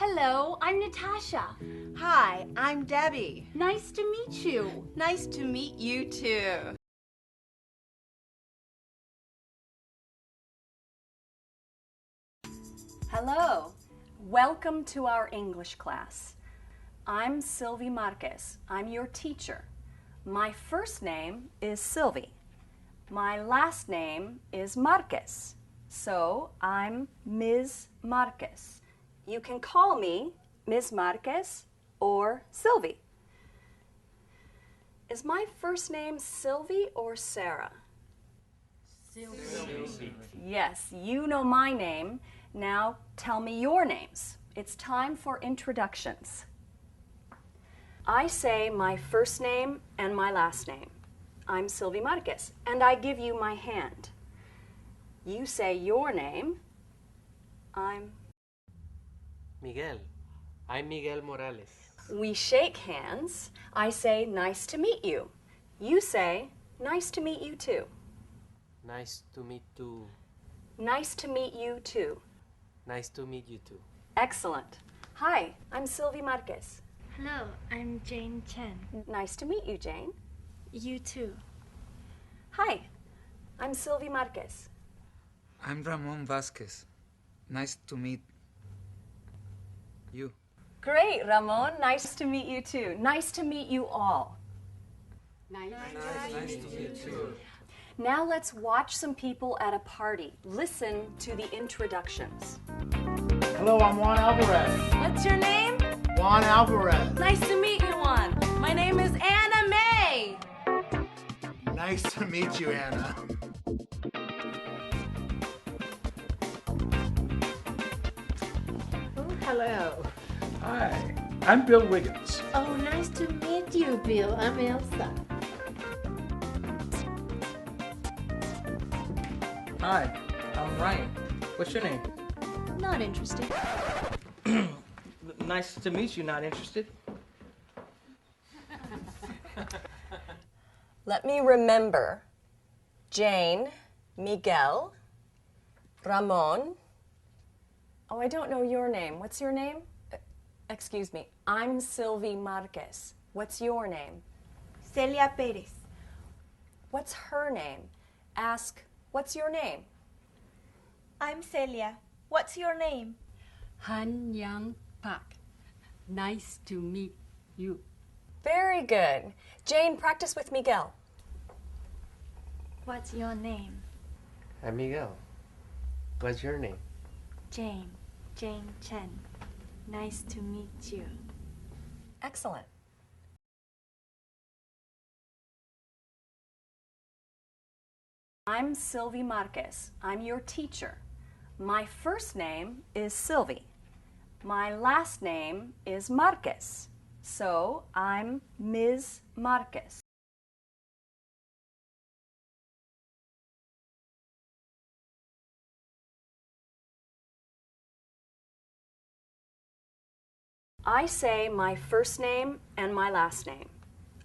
Hello, I'm Natasha. Hi, I'm Debbie. Nice to meet you. Nice to meet you too. Hello, welcome to our English class. I'm Sylvie Marquez. I'm your teacher. My first name is Sylvie. My last name is Marquez. So I'm Ms. Marquez. You can call me Ms. Marquez or Sylvie. Is my first name Sylvie or Sarah? Sylvie. Yes, you know my name. Now tell me your names. It's time for introductions. I say my first name and my last name. I'm Sylvie Marquez, and I give you my hand. You say your name. I'm Miguel. I'm Miguel Morales. We shake hands. I say, nice to meet you. You say, nice to meet you too. Nice to meet you. Nice to meet you too. Nice to meet you too. Excellent. Hi, I'm Sylvie Marquez. Hello, I'm Jane Chen. Nice to meet you, Jane. You too. Hi, I'm Sylvie Marquez. I'm Ramon Vasquez. Nice to meet you. Great, Ramon. Nice to meet you too. Nice to meet you all. Nice to meet you too. Now let's watch some people at a party. Listen to the introductions. Hello, I'm Juan Alvarez. What's your name? Juan Alvarez. Nice to meet you, Juan. My name is Anna May. Nice to meet you, Anna. Hello. Hi, I'm Bill Wiggins. Oh, nice to meet you, Bill. I'm Elsa. Hi, I'm Ryan. What's your name? Not interested. Nice to meet you, not interested. Let me remember. Jane, Miguel, Ramon. Oh, I don't know your name. What's your name? Excuse me. I'm Sylvie Marquez. What's your name? Celia Perez. What's her name? Ask, what's your name? I'm Celia. What's your name? Han Yang Park. Nice to meet you. Very good. Jane, practice with Miguel. What's your name? I'm Miguel. What's your name? Jane. Jane Chen. Nice to meet you. Excellent. I'm Sylvie Marquez. I'm your teacher. My first name is Sylvie. My last name is Marquez. So I'm Ms. Marquez. I say my first name and my last name.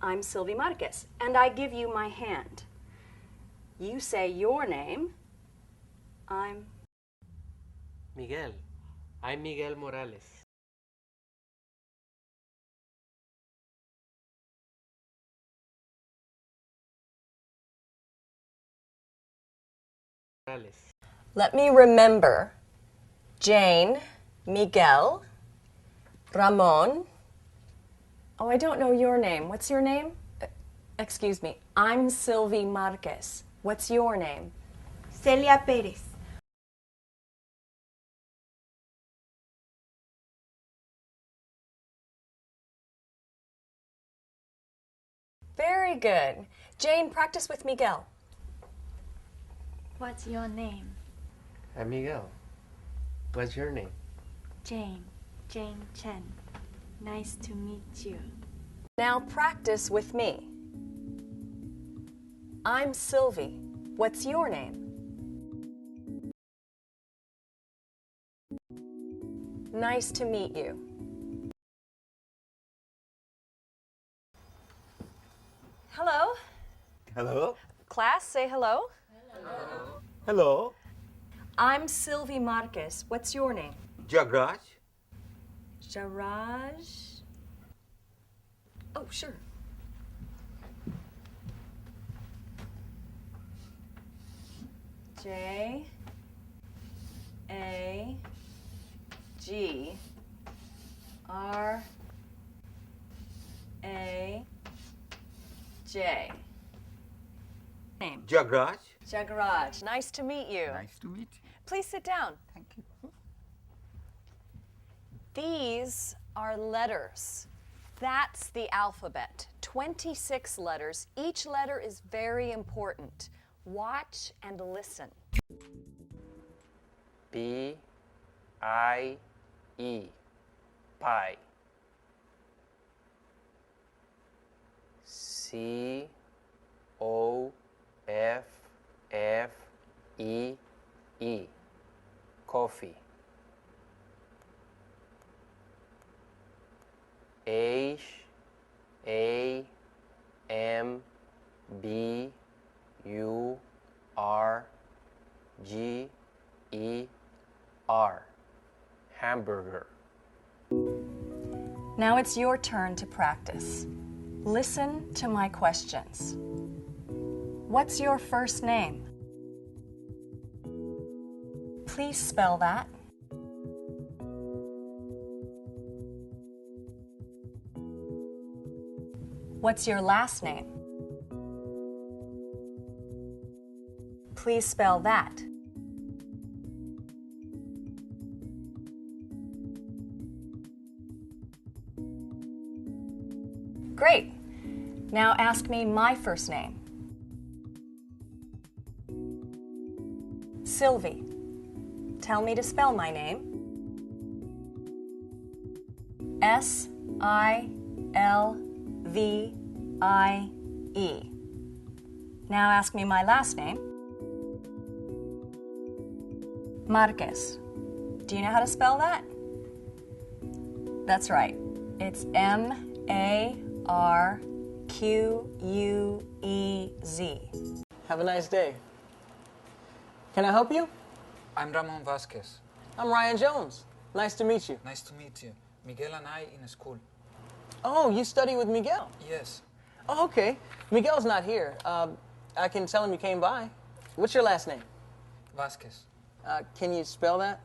I'm Sylvie Marquez, and I give you my hand. You say your name. I'm Miguel. I'm Miguel Morales. Let me remember. Jane, Miguel, Ramon. Oh, I don't know your name. What's your name? Excuse me. I'm Sylvie Marquez. What's your name? Celia Perez. Very good. Jane, practice with Miguel. What's your name? I'm Miguel. What's your name? Jane. Jane Chen. Nice to meet you. Now practice with me. I'm Sylvie. What's your name? Nice to meet you. Hello. Hello. Class, say hello. Hello. Hello. I'm Sylvie Marquez. What's your name? Jagraj. Garage. Oh, sure. J A G R A J. Name. Jagraj. Jagraj. Nice to meet you. Nice to meet you. Please sit down. Thank you. These are letters. That's the alphabet. 26 letters. Each letter is very important. Watch and listen. P I E pie. C O F F E E coffee. H A M B U R G E R hamburger. Now it's your turn to practice. Listen to my questions. What's your first name? Please spell that. What's your last name? Please spell that. Great. Now ask me my first name. Sylvie. Tell me to spell my name. S-I-L-V-I-E. Now ask me my last name. Marquez. Do you know how to spell that? That's right. It's M-A-R-Q-U-E-Z. Have a nice day. Can I help you? I'm Ramon Vasquez. I'm Ryan Jones. Nice to meet you. Nice to meet you. Miguel and I in school. Oh, you study with Miguel? Yes. Oh, okay. Miguel's not here. I can tell him you came by. What's your last name? Vasquez. Can you spell that?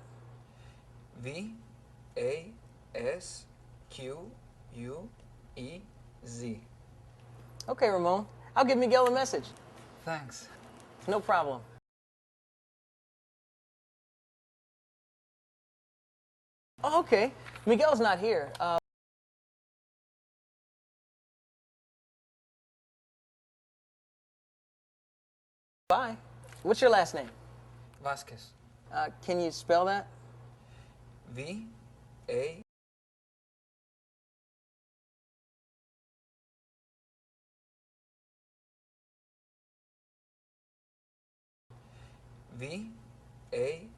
V-A-S-Q-U-E-Z. Okay, Ramon. I'll give Miguel a message. Thanks. No problem. Oh, okay. Miguel's not here. Bye. What's your last name? Vasquez. Can you spell that? V-A V-A-S-Q-U-E-Z.